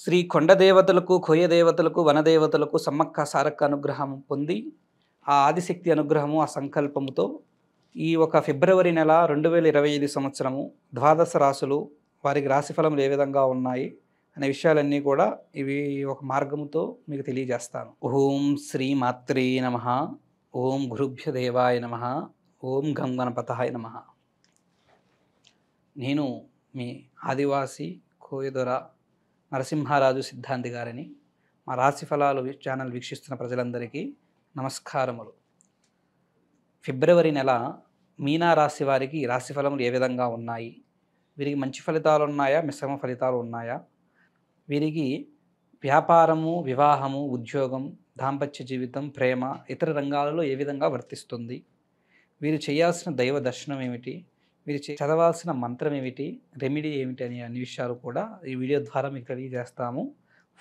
శ్రీ కొండ దేవతలకు, కోయ దేవతలకు, వనదేవతలకు సమ్మక్క సారక్క అనుగ్రహం పొంది, ఆ ఆదిశక్తి అనుగ్రహము, ఆ సంకల్పముతో ఈ ఒక ఫిబ్రవరి నెల 2025 సంవత్సరము ద్వాదశ రాశులు వారికి రాశిఫలములు ఏ విధంగా ఉన్నాయి అనే విషయాలన్నీ కూడా ఇవి ఒక మార్గముతో మీకు తెలియజేస్తాను. ఓం శ్రీ మాత్రే నమః. ఓం గురుభ్యో దేవాయ నమః. ఓం గం గణపతహాయ నమః. నేను మీ ఆదివాసి కోయదొర నరసింహారాజు సిద్ధాంతి గారిని. మా రాశిఫలాలు ఛానల్ వీక్షిస్తున్న ప్రజలందరికీ నమస్కారములు. ఫిబ్రవరి నెల మీనా రాశి వారికి రాశిఫలములు ఏ విధంగా ఉన్నాయి, వీరికి మంచి ఫలితాలు ఉన్నాయా, మిశ్రమ ఫలితాలు ఉన్నాయా, వీరికి వ్యాపారము, వివాహము, ఉద్యోగం, దాంపత్య జీవితం, ప్రేమ, ఇతర రంగాలలో ఏ విధంగా వర్తిస్తుంది, వీరు చేయాల్సిన దైవ దర్శనం ఏమిటి, మీరు చదవాల్సిన మంత్రం ఏమిటి, రెమెడీ ఏమిటి అనే అన్ని విషయాలు కూడా ఈ వీడియో ద్వారా మీకు తెలియజేస్తాము.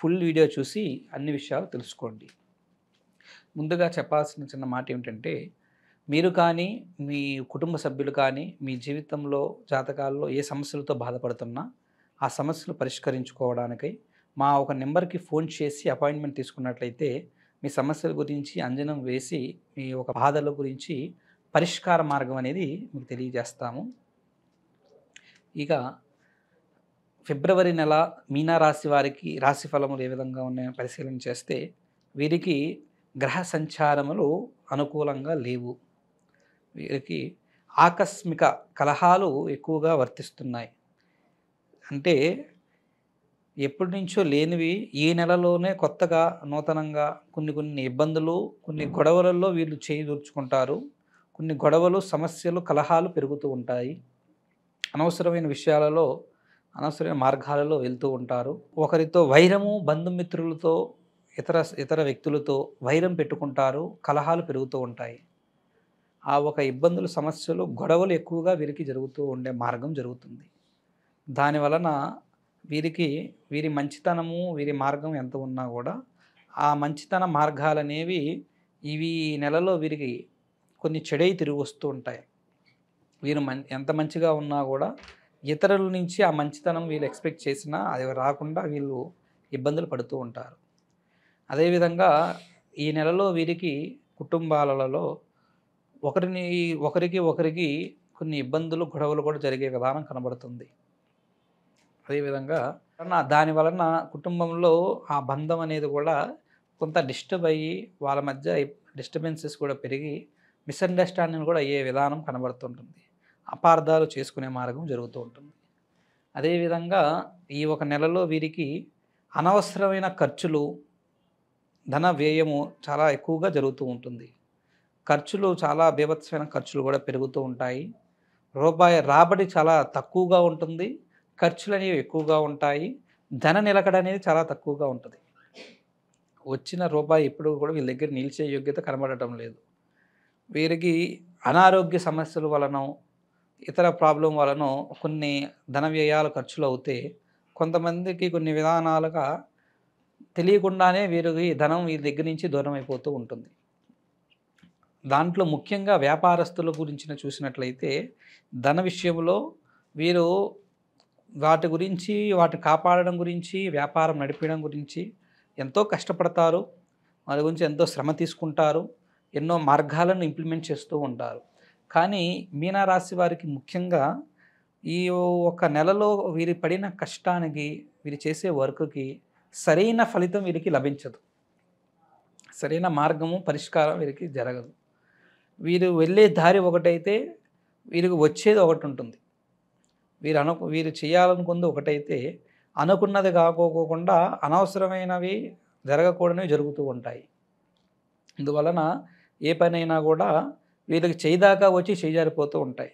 ఫుల్ వీడియో చూసి అన్ని విషయాలు తెలుసుకోండి. ముందుగా చెప్పాల్సిన చిన్న మాట ఏమిటంటే, మీరు కానీ మీ కుటుంబ సభ్యులు కానీ మీ జీవితంలో జాతకాల్లో ఏ సమస్యలతో బాధపడుతున్నా ఆ సమస్యలు పరిష్కరించుకోవడానికై మా ఒక నెంబర్కి ఫోన్ చేసి అపాయింట్మెంట్ తీసుకున్నట్లయితే మీ సమస్యల గురించి అంజనం వేసి మీ ఒక బాధల గురించి పరిష్కార మార్గం అనేది మీకు తెలియజేస్తాము. ఇక ఫిబ్రవరి నెల మీనరాశి వారికి రాశి ఫలములు ఏ విధంగా ఉన్నాయో పరిశీలన చేస్తే, వీరికి గ్రహ సంచారములు అనుకూలంగా లేవు. వీరికి ఆకస్మిక కలహాలు ఎక్కువగా వర్తిస్తున్నాయి. అంటే ఎప్పటి నుంచో లేనివి ఈ నెలలోనే కొత్తగా నూతనంగా కొన్ని ఇబ్బందులు, కొన్ని గొడవలలో వీళ్ళు చేయిదూర్చుకుంటారు. కొన్ని గొడవలు, సమస్యలు, కలహాలు పెరుగుతూ ఉంటాయి. అనవసరమైన విషయాలలో, అనవసరమైన మార్గాలలో వెళ్తూ ఉంటారు. ఒకరితో వైరము, బంధుమిత్రులతో, ఇతర వ్యక్తులతో వైరం పెట్టుకుంటారు. కలహాలు పెరుగుతూ ఉంటాయి. ఆ ఒక ఇబ్బందులు, సమస్యలు, గొడవలు ఎక్కువగా వీరికి జరుగుతూ ఉండే మార్గం జరుగుతుంది. దానివలన వీరి మంచితనము, వీరి మార్గం ఎంత ఉన్నా కూడా ఆ మంచితన మార్గాలనేవి ఇవి నెలలో వీరికి కొన్ని చెడై తిరిగి వస్తూ ఉంటాయి. వీరు ఎంత మంచిగా ఉన్నా కూడా ఇతరుల నుంచి ఆ మంచితనం వీళ్ళు ఎక్స్పెక్ట్ చేసినా అది రాకుండా వీళ్ళు ఇబ్బందులు పడుతూ ఉంటారు. అదేవిధంగా ఈ నెలలో వీరికి కుటుంబాలలో ఒకరికి కొన్ని ఇబ్బందులు, గొడవలు కూడా జరిగే విధానం కనబడుతుంది. అదేవిధంగా దాని వలన కుటుంబంలో ఆ బంధం అనేది కూడా కొంత డిస్టర్బ్ అయ్యి వాళ్ళ మధ్య డిస్టర్బెన్సెస్ కూడా పెరిగి మిస్అండర్స్టాండింగ్ కూడా అయ్యే విధానం కనబడుతుంటుంది. అపార్థాలు చేసుకునే మార్గం జరుగుతూ ఉంటుంది. అదేవిధంగా ఈ ఒక నెలలో వీరికి అనవసరమైన ఖర్చులు, ధన వ్యయము చాలా ఎక్కువగా జరుగుతూ ఉంటుంది. ఖర్చులు చాలా బీభత్సమైన ఖర్చులు కూడా పెరుగుతూ ఉంటాయి. రూపాయి రాబడి చాలా తక్కువగా ఉంటుంది. ఖర్చులు అనేవి ఎక్కువగా ఉంటాయి. ధన నిలకడ అనేది చాలా తక్కువగా ఉంటుంది. వచ్చిన రూపాయి ఎప్పుడు కూడా వీళ్ళ దగ్గర నిలిచే యోగ్యత కనబడటం లేదు. వీరికి అనారోగ్య సమస్యల వలన, ఇతర ప్రాబ్లం వలన కొన్ని ధన వ్యయాలు ఖర్చులు అవుతే కొంతమందికి కొన్ని విధానాలుగా తెలియకుండానే వీరికి ధనం వీరి దగ్గర నుంచి దూరం అయిపోతూ ఉంటుంది. దాంట్లో ముఖ్యంగా వ్యాపారస్తుల గురించి చూసినట్లయితే ధన విషయంలో వీరు వాటి కాపాడడం గురించి, వ్యాపారం నడిపడం గురించి ఎంతో కష్టపడతారు. వారి గురించి ఎంతో శ్రమ తీసుకుంటారు. ఎన్నో మార్గాలను ఇంప్లిమెంట్ చేస్తూ ఉంటారు. కానీ మీనరాశి వారికి ముఖ్యంగా ఈ ఒక నెలలో వీరి పడిన కష్టానికి, వీరు చేసే వర్క్కి సరైన ఫలితం వీరికి లభించదు. సరైన మార్గము, పరిష్కారం వీరికి జరగదు. వీరు వెళ్ళే దారి ఒకటైతే వీరికి వచ్చేది ఒకటి ఉంటుంది. వీరు చేయాలనుకుంది ఒకటైతే అనుకున్నది కాకోకుండా అనవసరమైనవి, జరగకూడనివి జరుగుతూ ఉంటాయి. అందువలన ఏ పనైనా కూడా వీళ్ళకి చేయిదాకా వచ్చి చేజారిపోతూ ఉంటాయి.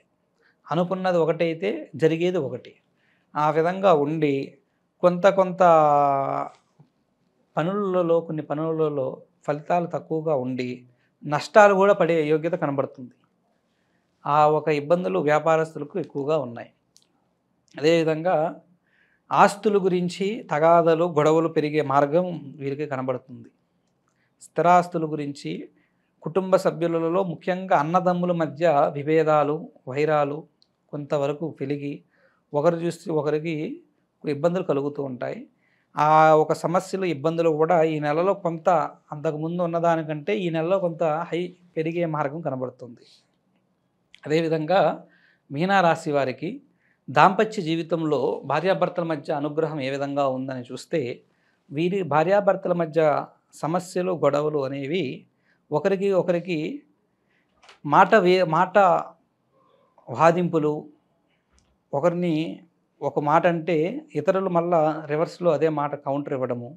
అనుకున్నది ఒకటైతే జరిగేది ఒకటి. ఆ విధంగా ఉండి కొంత కొన్ని పనులలో ఫలితాలు తక్కువగా ఉండి నష్టాలు కూడా పడే యోగ్యత కనబడుతుంది. ఆ ఒక ఇబ్బందులు వ్యాపారస్తులకు ఎక్కువగా ఉన్నాయి. అదేవిధంగా ఆస్తుల గురించి తగాదలు, గొడవలు పెరిగే మార్గం వీరికి కనబడుతుంది. స్థిరాస్తుల గురించి, కుటుంబ సభ్యులలో ముఖ్యంగా అన్నదమ్ముల మధ్య విభేదాలు, వైరాలు కొంతవరకు పెరిగి ఒకరు చూసి ఒకరికి ఇబ్బందులు కలుగుతూ ఉంటాయి. ఆ ఒక సమస్యలు, ఇబ్బందులు కూడా ఈ నెలలో కొంత అంతకుముందు ఉన్నదానికంటే ఈ నెలలో కొంత పెరిగే మార్గం కనబడుతుంది. అదేవిధంగా మీనా రాశి వారికి దాంపత్య జీవితంలో భార్యాభర్తల మధ్య అనుగ్రహం ఏ విధంగా ఉందని చూస్తే, వీరి భార్యాభర్తల మధ్య సమస్యలు, గొడవలు అనేవి ఒకరికి ఒకరికి మాట వాదింపులు, ఒకరిని ఒక మాట అంటే ఇతరులు మళ్ళా రివర్స్‌లో అదే మాట కౌంటర్ ఇవ్వడము,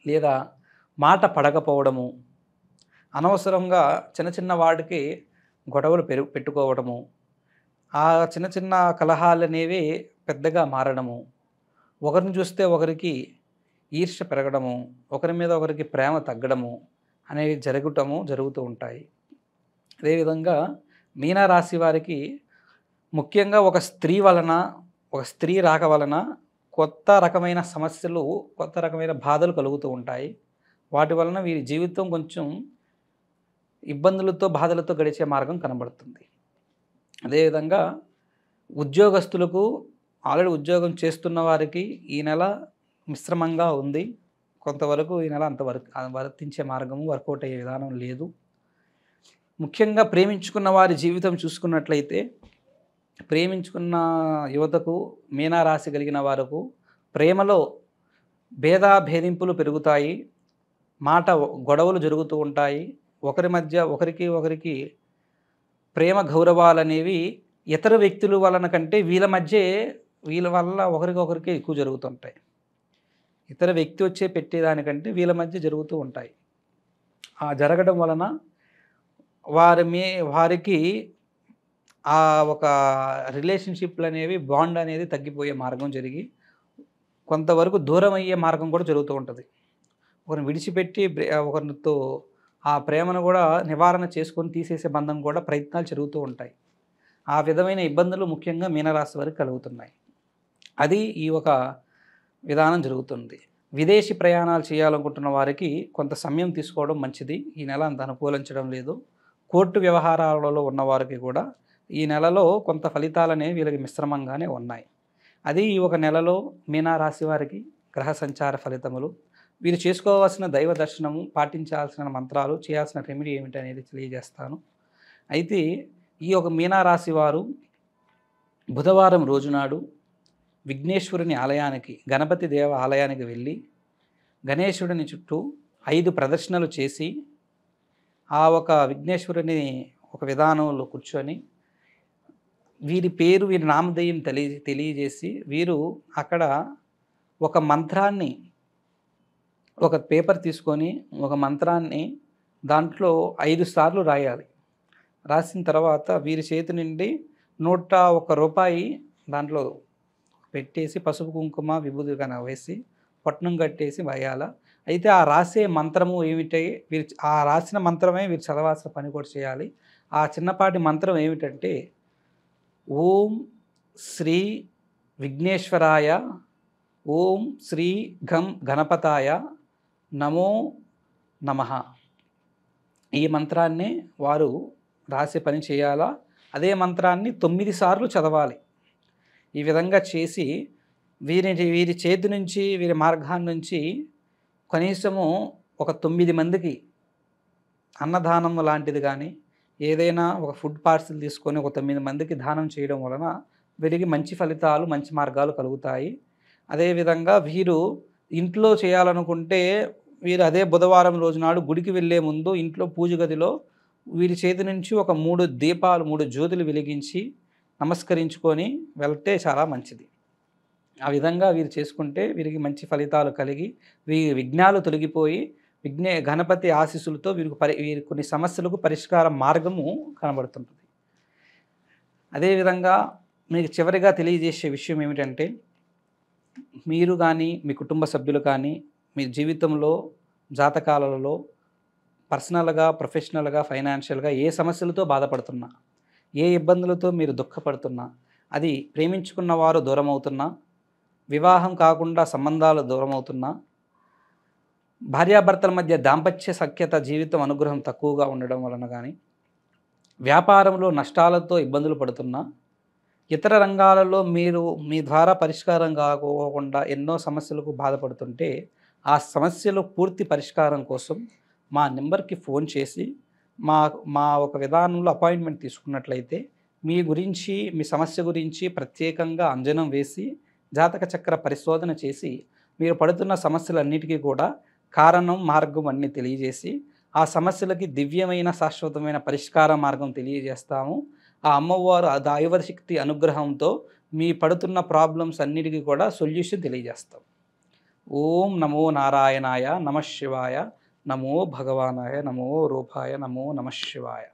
లేదా మాట పడకపోవడము, అనవసరంగా చిన్న చిన్న వాటికి గొడవలు పెట్టుకోవడము, ఆ చిన్న చిన్న కలహాలనేవి పెద్దగా మారడము, ఒకరిని చూస్తే ఒకరికి ఈర్ష్య పెరగడము, ఒకరి మీద ఒకరికి ప్రేమ తగ్గడము అనేవి జరుగుతూ ఉంటాయి. అదేవిధంగా మీనా రాశి వారికి ముఖ్యంగా ఒక స్త్రీ రాక వలన కొత్త రకమైన సమస్యలు, కొత్త రకమైన బాధలు కలుగుతూ ఉంటాయి. వాటి వలన వీరి జీవితం కొంచెం ఇబ్బందులతో, బాధలతో గడిచే మార్గం కనబడుతుంది. అదేవిధంగా ఉద్యోగస్తులకు, ఆల్రెడీ ఉద్యోగం చేస్తున్న వారికి ఈ నెల మిశ్రమంగా ఉంది. కొంతవరకు ఈ నెల అంత వర్తించే మార్గము, వర్కౌట్ అయ్యే విధానం లేదు. ముఖ్యంగా ప్రేమించుకున్న వారి జీవితం చూసుకున్నట్లయితే, ప్రేమించుకున్న యువతకు, మీనా రాశి కలిగిన వారకు ప్రేమలో భేదింపులు పెరుగుతాయి. గొడవలు జరుగుతూ ఉంటాయి. ఒకరి మధ్య ఒకరికి ప్రేమ గౌరవాలనేవి ఇతర వ్యక్తుల వలన కంటే వీళ్ళ వల్ల ఒకరికొకరికి ఎక్కువ జరుగుతుంటాయి. ఇతర వ్యక్తి వచ్చే పెట్టేదానికంటే వీళ్ళ మధ్య జరుగుతూ ఉంటాయి. ఆ జరగడం వలన వారికి ఆ ఒక రిలేషన్‌షిప్‌లు అనేవి, బాండ్ అనేది తగ్గిపోయే మార్గం జరిగి కొంతవరకు దూరం అయ్యే మార్గం కూడా జరుగుతూ ఉంటుంది. ఒకరిని విడిచిపెట్టి ఒకరితో ఆ ప్రేమను కూడా నివారణ చేసుకొని తీసేసే బంధం కూడా ప్రయత్నాలు జరుగుతూ ఉంటాయి. ఆ విధమైన ఇబ్బందులు ముఖ్యంగా మీనరాశి వారికి కలుగుతున్నాయి. అది ఈ ఒక విధానం జరుగుతుంది. విదేశీ ప్రయాణాలు చేయాలనుకుంటున్న వారికి కొంత సమయం తీసుకోవడం మంచిది. ఈ నెల అంత అనుకూలించడం లేదు. కోర్టు వ్యవహారాలలో ఉన్నవారికి కూడా ఈ నెలలో కొంత ఫలితాలనేవి వీళ్ళకి మిశ్రమంగానే ఉన్నాయి. అది ఈ ఒక నెలలో మీనరాశి వారికి గ్రహ సంచార ఫలితములు. వీరు చేసుకోవాల్సిన దైవ దర్శనము, పాటించాల్సిన మంత్రాలు, చేయాల్సిన రెమెడీ ఏమిటనేది తెలియజేస్తాను. అయితే ఈ ఒక మీనరాశి వారు బుధవారం రోజునాడు విఘ్నేశ్వరుని ఆలయానికి, గణపతి దేవ ఆలయానికి వెళ్ళి గణేశుడిని చుట్టూ 5 ప్రదక్షిణలు చేసి, ఆ ఒక విఘ్నేశ్వరుని ఒక విధానంలో కూర్చొని వీరి పేరు, వీరి నామధేయం తెలియజేసి వీరు అక్కడ ఒక మంత్రాన్ని, ఒక పేపర్ తీసుకొని ఒక మంత్రాన్ని దాంట్లో 5 సార్లు రాయాలి. రాసిన తర్వాత వీరి చేతి నుండి ₹101 దాంట్లో పెట్టేసి పసుపు, కుంకుమ, విభూది వేసి పట్నం కట్టేసి వేయాల. అయితే ఆ రాసే మంత్రము ఏమిటి, ఆ రాసిన మంత్రమే వీరు చదవాల్సిన పని కూడా చేయాలి. ఆ చిన్నపాటి మంత్రం ఏమిటంటే, ఓం శ్రీ విఘ్నేశ్వరాయ, ఓం శ్రీ గణపతాయ నమో నమః. ఈ మంత్రాన్ని వారు రాసే పని చేయాలా. అదే మంత్రాన్ని 9 సార్లు చదవాలి. ఈ విధంగా చేసి వీరి చేతి నుంచి, వీరి మార్గాన్ని నుంచి కనీసము ఒక 9 మందికి అన్నదానం లాంటిది కానీ, ఏదైనా ఒక ఫుడ్ పార్సిల్ తీసుకొని ఒక 9 మందికి దానం చేయడం వలన వీరికి మంచి ఫలితాలు, మంచి మార్గాలు కలుగుతాయి. అదేవిధంగా వీరు ఇంట్లో చేయాలనుకుంటే వీరు అదే బుధవారం రోజునాడు గుడికి వెళ్ళే ముందు ఇంట్లో పూజ గదిలో వీరి చేతి నుంచి ఒక 3 జ్యోతులు వెలిగించి నమస్కరించుకొని వెళ్తే చాలా మంచిది. ఆ విధంగా వీరు చేసుకుంటే వీరికి మంచి ఫలితాలు కలిగి వీరి విఘ్నాలు తొలగిపోయి గణపతి ఆశీస్సులతో వీరి కొన్ని సమస్యలకు పరిష్కార మార్గము కనబడుతుంటుంది. అదేవిధంగా మీకు చివరిగా తెలియజేసే విషయం ఏమిటంటే, మీరు కానీ, మీ కుటుంబ సభ్యులు కానీ, మీ జీవితంలో జాతకాలలో పర్సనల్గా, ప్రొఫెషనల్గా, ఫైనాన్షియల్గా ఏ సమస్యలతో బాధపడుతున్నా, ఏ ఇబ్బందులతో మీరు దుఃఖపడుతున్నా, అది ప్రేమించుకున్న వారు దూరం అవుతున్నా, వివాహం కాకుండా సంబంధాలు దూరం అవుతున్నా, భార్యాభర్తల మధ్య దాంపత్య సఖ్యత జీవితం అనుగ్రహం తక్కువగా ఉండడం వలన కానీ, వ్యాపారంలో నష్టాలతో ఇబ్బందులు పడుతున్నా, ఇతర రంగాలలో మీరు మీ ద్వారా పరిష్కారం కాకోకుండా ఎన్నో సమస్యలకు బాధపడుతుంటే, ఆ సమస్యలు పూర్తి పరిష్కారం కోసం మా నెంబర్‌కి ఫోన్ చేసి, మా మా ఒక విధానంలో అపాయింట్మెంట్ తీసుకున్నట్లయితే, మీ గురించి, మీ సమస్య గురించి ప్రత్యేకంగా అంజనం వేసి, జాతక చక్ర పరిశోధన చేసి, మీరు పడుతున్న సమస్యలన్నిటికీ కూడా కారణం, మార్గం అన్నీ తెలియజేసి, ఆ సమస్యలకి దివ్యమైన, శాశ్వతమైన పరిష్కార మార్గం తెలియజేస్తాము. ఆ అమ్మవారు ఆ దైవశక్తి అనుగ్రహంతో మీ పడుతున్న ప్రాబ్లమ్స్ అన్నిటికి కూడా సొల్యూషన్ తెలియజేస్తాం. ఓం నమో నారాయణాయ నమః శివాయ నమో భగవానాయ నమో రూపాయ నమో నమః శివాయ.